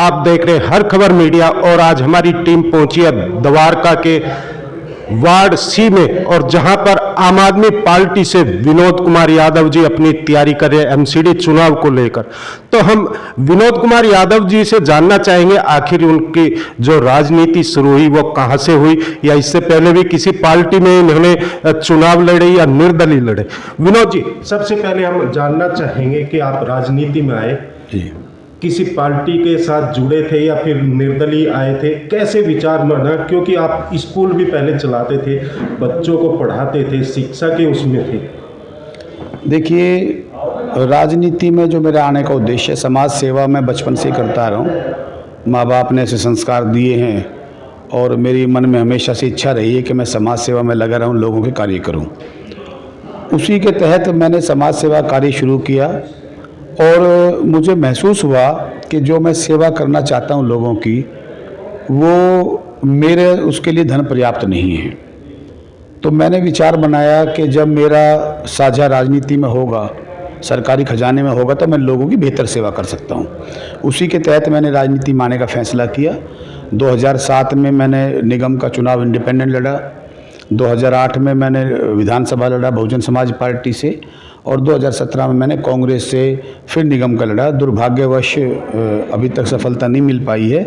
आप देख रहे हैं हर खबर मीडिया और आज हमारी टीम पहुंची है द्वारका के वार्ड सी में और जहां पर आम आदमी पार्टी से विनोद कुमार यादव जी अपनी तैयारी कर रहे हैं एमसीडी चुनाव को लेकर। तो हम विनोद कुमार यादव जी से जानना चाहेंगे आखिर उनकी जो राजनीति शुरू हुई वो कहां से हुई, या इससे पहले भी किसी पार्टी में इन्होंने चुनाव लड़े या निर्दलीय लड़े। विनोद जी, सबसे पहले हम जानना चाहेंगे कि आप राजनीति में आए किसी पार्टी के साथ जुड़े थे या फिर निर्दलीय आए थे, कैसे विचार बना? क्योंकि आप स्कूल भी पहले चलाते थे, बच्चों को पढ़ाते थे, शिक्षा के उसमें थे। देखिए, राजनीति में जो मेरा आने का उद्देश्य है, समाज सेवा मैं बचपन से ही करता रहा हूँ। माँ बाप ने ऐसे संस्कार दिए हैं और मेरी मन में हमेशा से इच्छा रही है कि मैं समाज सेवा में लगा रहूँ, लोगों के कार्य करूँ। उसी के तहत मैंने समाज सेवा कार्य शुरू किया और मुझे महसूस हुआ कि जो मैं सेवा करना चाहता हूँ लोगों की, वो मेरे उसके लिए धन पर्याप्त नहीं है। तो मैंने विचार बनाया कि जब मेरा साझा राजनीति में होगा, सरकारी खजाने में होगा, तो मैं लोगों की बेहतर सेवा कर सकता हूँ। उसी के तहत मैंने राजनीति में आने का फैसला किया। 2007 में मैंने निगम का चुनाव इंडिपेंडेंट लड़ा, 2008 में मैंने विधानसभा लड़ा बहुजन समाज पार्टी से, और 2017 में मैंने कांग्रेस से फिर निगम का लड़ा। दुर्भाग्यवश अभी तक सफलता नहीं मिल पाई है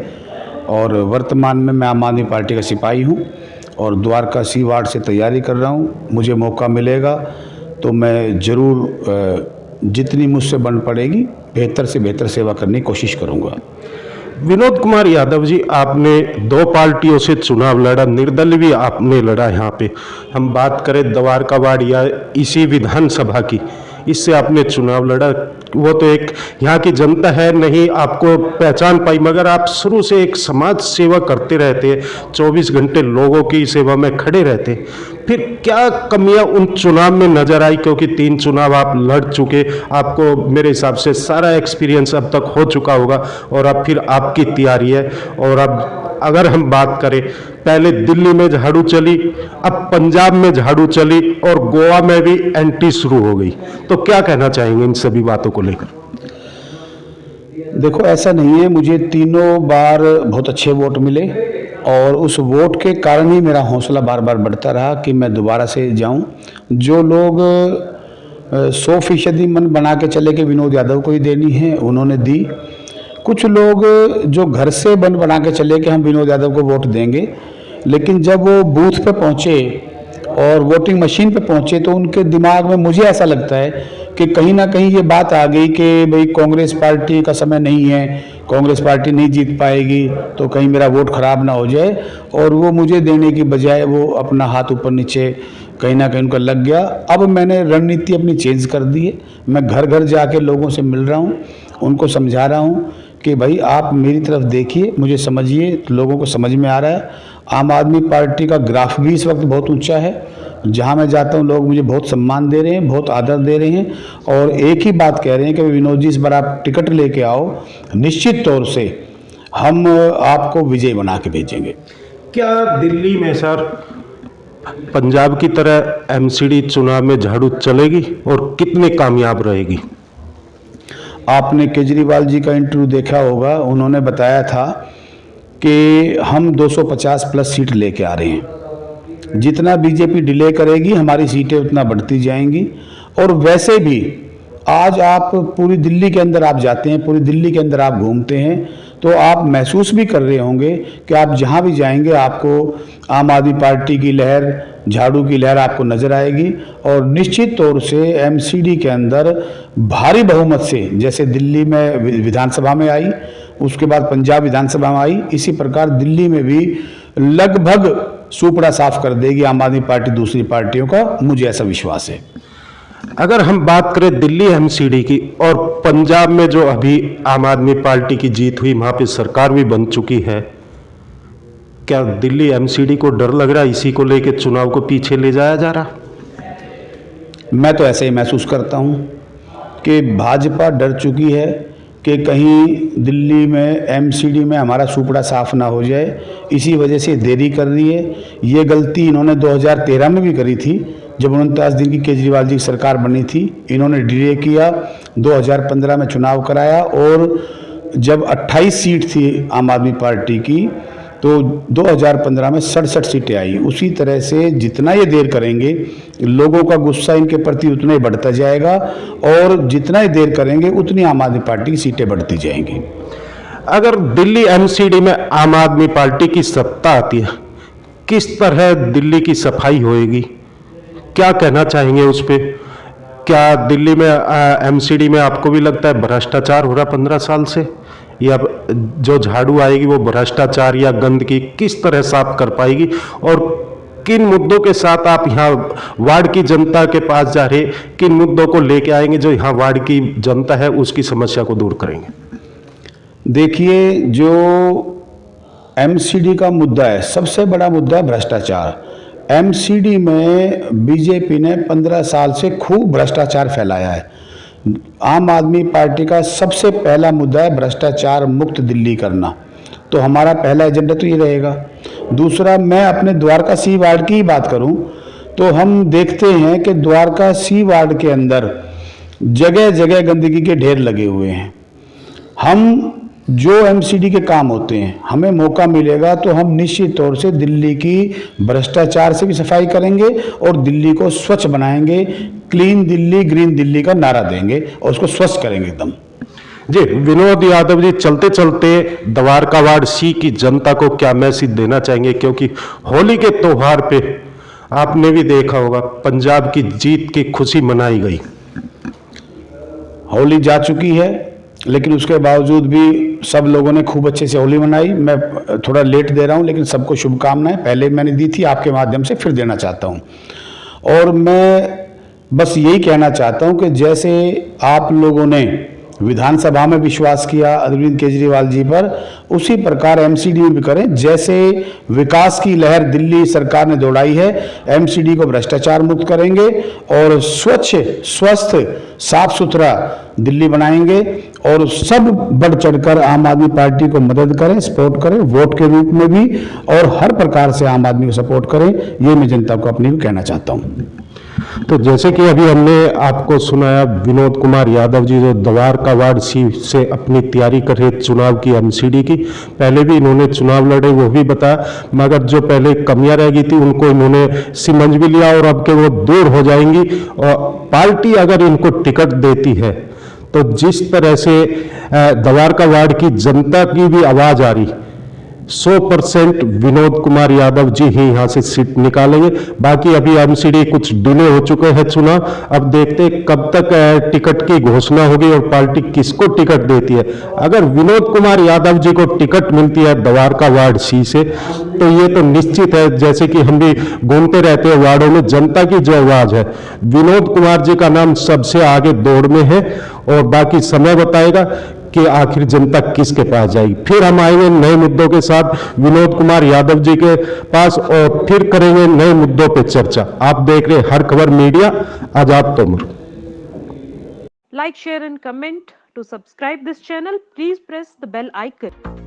और वर्तमान में मैं आम आदमी पार्टी का सिपाही हूँ और द्वारका सी वार्ड से तैयारी कर रहा हूँ। मुझे मौका मिलेगा तो मैं ज़रूर जितनी मुझसे बन पड़ेगी बेहतर से बेहतर सेवा करने की कोशिश करूँगा। विनोद कुमार यादव जी, आपने दो पार्टियों से चुनाव लड़ा, निर्दलीय भी आपने लड़ा। यहाँ पे हम बात करें द्वारका वार्ड या इसी विधानसभा की, इससे आपने चुनाव लड़ा। वो तो एक यहाँ की जनता है नहीं आपको पहचान पाई, मगर आप शुरू से एक समाज सेवा करते रहते, 24 घंटे लोगों की सेवा में खड़े रहते। फिर क्या कमियां उन चुनाव में नजर आई? क्योंकि 3 चुनाव आप लड़ चुके, आपको मेरे हिसाब से सारा एक्सपीरियंस अब तक हो चुका होगा और अब फिर आपकी तैयारी है। और अब अगर हम बात करें, पहले दिल्ली में झाड़ू चली, अब पंजाब में झाड़ू चली और गोवा में भी एंटी शुरू हो गई, तो क्या कहना चाहेंगे इन सभी बातों को लेकर? देखो, ऐसा नहीं है, मुझे तीनों बार बहुत अच्छे वोट मिले और उस वोट के कारण ही मेरा हौसला बार बार बढ़ता रहा कि मैं दोबारा से जाऊं। जो लोग 100% मन बना के चले कि विनोद यादव को ही देनी है, उन्होंने दी। कुछ लोग जो घर से मन बना के चले कि हम विनोद यादव को वोट देंगे, लेकिन जब वो बूथ पे पहुंचे और वोटिंग मशीन पे पहुंचे तो उनके दिमाग में, मुझे ऐसा लगता है कि कहीं ना कहीं ये बात आ गई कि भाई कांग्रेस पार्टी का समय नहीं है, कांग्रेस पार्टी नहीं जीत पाएगी, तो कहीं मेरा वोट खराब ना हो जाए, और वो मुझे देने की बजाय वो अपना हाथ ऊपर नीचे कहीं ना कहीं उनका लग गया। अब मैंने रणनीति अपनी चेंज कर दी है। मैं घर घर जाके लोगों से मिल रहा हूँ, उनको समझा रहा हूँ कि भाई आप मेरी तरफ देखिए, मुझे समझिए। तो लोगों को समझ में आ रहा है। आम आदमी पार्टी का ग्राफ भी इस वक्त बहुत ऊंचा है। जहां मैं जाता हूं लोग मुझे बहुत सम्मान दे रहे हैं, बहुत आदर दे रहे हैं और एक ही बात कह रहे हैं कि विनोद जी, इस बार आप टिकट लेके आओ, निश्चित तौर से हम आपको विजय बना के भेजेंगे। क्या दिल्ली में सर पंजाब की तरह एमसीडी चुनाव में झाड़ू चलेगी और कितनी कामयाब रहेगी? आपने केजरीवाल जी का इंटरव्यू देखा होगा, उन्होंने बताया था कि हम 250 प्लस सीट लेके आ रहे हैं। जितना बीजेपी डिले करेगी हमारी सीटें उतना बढ़ती जाएंगी। और वैसे भी आज आप पूरी दिल्ली के अंदर आप जाते हैं, पूरी दिल्ली के अंदर आप घूमते हैं, तो आप महसूस भी कर रहे होंगे कि आप जहां भी जाएंगे आपको आम आदमी पार्टी की लहर, झाड़ू की लहर आपको नज़र आएगी। और निश्चित तौर से एमसीडी के अंदर भारी बहुमत से, जैसे दिल्ली में विधानसभा में आई, उसके बाद पंजाब विधानसभा में आई, इसी प्रकार दिल्ली में भी लगभग सुपड़ा साफ कर देगी आम आदमी पार्टी दूसरी पार्टियों का, मुझे ऐसा विश्वास है। अगर हम बात करें दिल्ली एमसीडी की और पंजाब में जो अभी आम आदमी पार्टी की जीत हुई, वहां पे सरकार भी बन चुकी है, क्या दिल्ली एमसीडी को डर लग रहा है इसी को लेकर चुनाव को पीछे ले जाया जा रहा? मैं तो ऐसे ही महसूस करता हूं कि भाजपा डर चुकी है कि कहीं दिल्ली में एमसीडी में हमारा सुपड़ा साफ ना हो जाए, इसी वजह से देरी कर रही है। ये गलती इन्होंने 2013 में भी करी थी, जब 49 दिन की केजरीवाल जी की सरकार बनी थी। इन्होंने डिले किया, 2015 में चुनाव कराया और जब 28 सीट थी आम आदमी पार्टी की, तो 2015 में 67 सीटें आई। उसी तरह से जितना ये देर करेंगे, लोगों का गुस्सा इनके प्रति उतना ही बढ़ता जाएगा, और जितना ही देर करेंगे उतनी आम आदमी पार्टी की सीटें बढ़ती जाएंगी। अगर दिल्ली एमसीडी में आम आदमी पार्टी की सत्ता आती है, किस तरह दिल्ली की सफाई होएगी, क्या कहना चाहेंगे उस पे? क्या दिल्ली में एमसीडी में आपको भी लगता है भ्रष्टाचार हो रहा 15 साल से, या जो झाड़ू आएगी वो भ्रष्टाचार या गंदगी किस तरह साफ कर पाएगी, और किन मुद्दों के साथ आप यहाँ वार्ड की जनता के पास जा रहे, किन मुद्दों को लेके आएंगे जो यहाँ वार्ड की जनता है उसकी समस्या को दूर करेंगे? देखिए, जो एमसीडी का मुद्दा है, सबसे बड़ा मुद्दा है भ्रष्टाचार। एमसीडी में बीजेपी ने 15 साल से खूब भ्रष्टाचार फैलाया है। आम आदमी पार्टी का सबसे पहला मुद्दा है भ्रष्टाचार मुक्त दिल्ली करना, तो हमारा पहला एजेंडा तो ये रहेगा। दूसरा, मैं अपने द्वारका सी वार्ड की ही बात करूं तो हम देखते हैं कि द्वारका सी वार्ड के अंदर जगह जगह गंदगी के ढेर लगे हुए हैं। हम जो एमसीडी के काम होते हैं, हमें मौका मिलेगा तो हम निश्चित तौर से दिल्ली की भ्रष्टाचार से भी सफाई करेंगे और दिल्ली को स्वच्छ बनाएंगे। क्लीन दिल्ली, ग्रीन दिल्ली का नारा देंगे और उसको स्वच्छ करेंगे एकदम। जी, विनोद यादव जी, चलते चलते द्वारका वार्ड सी की जनता को क्या मैसेज देना चाहेंगे? क्योंकि होली के त्योहार पे आपने भी देखा होगा पंजाब की जीत की खुशी मनाई गई। होली जा चुकी है, लेकिन उसके बावजूद भी सब लोगों ने खूब अच्छे से होली मनाई। मैं थोड़ा लेट दे रहा हूं, लेकिन सबको शुभकामनाएं। पहले मैंने दी थी, आपके माध्यम से फिर देना चाहता हूं। और मैं बस यही कहना चाहता हूं कि जैसे आप लोगों ने विधानसभा में विश्वास किया अरविंद केजरीवाल जी पर, उसी प्रकार एमसीडी में भी करें। जैसे विकास की लहर दिल्ली सरकार ने दौड़ाई है, एमसीडी को भ्रष्टाचार मुक्त करेंगे और स्वच्छ, स्वस्थ, साफ सुथरा दिल्ली बनाएंगे। और सब बढ़ चढ़कर आम आदमी पार्टी को मदद करें, सपोर्ट करें, वोट के रूप में भी, और हर प्रकार से आम आदमी को सपोर्ट करें। ये मैं जनता को अपनी भी कहना चाहता हूँ। तो जैसे कि अभी हमने आपको सुनाया, विनोद कुमार यादव जी जो द्वारका वार्ड सी से अपनी तैयारी कर रहे चुनाव की एमसीडी की, पहले भी इन्होंने चुनाव लड़े वो भी बताया, मगर जो पहले कमियां रह गई थी उनको इन्होंने समझ भी लिया और अब के वो दूर हो जाएंगी। और पार्टी अगर इनको टिकट देती है तो जिस तरह से द्वारका वार्ड की जनता की भी आवाज आ रही, 100% विनोद कुमार यादव जी ही यहां से सीट निकालेंगे। बाकी अभी एमसीडी कुछ डिले हो चुके हैं चुनाव, अब देखते हैं कब तक टिकट की घोषणा होगी और पार्टी किसको टिकट देती है। अगर विनोद कुमार यादव जी को टिकट मिलती है द्वारका वार्ड सी से, तो ये तो निश्चित है, जैसे कि हम भी घूमते रहते हैं वार्डों में, जनता की जो आवाज है, विनोद कुमार जी का नाम सबसे आगे दौड़ में है। और बाकी समय बताएगा कि आखिर जनता किसके पास जाएगी। फिर हम आएंगे नए मुद्दों के साथ विनोद कुमार यादव जी के पास और फिर करेंगे नए मुद्दों पे चर्चा। आप देख रहे हर खबर media, Azad Tomar. Like, share and comment. To subscribe this channel, please press the bell icon.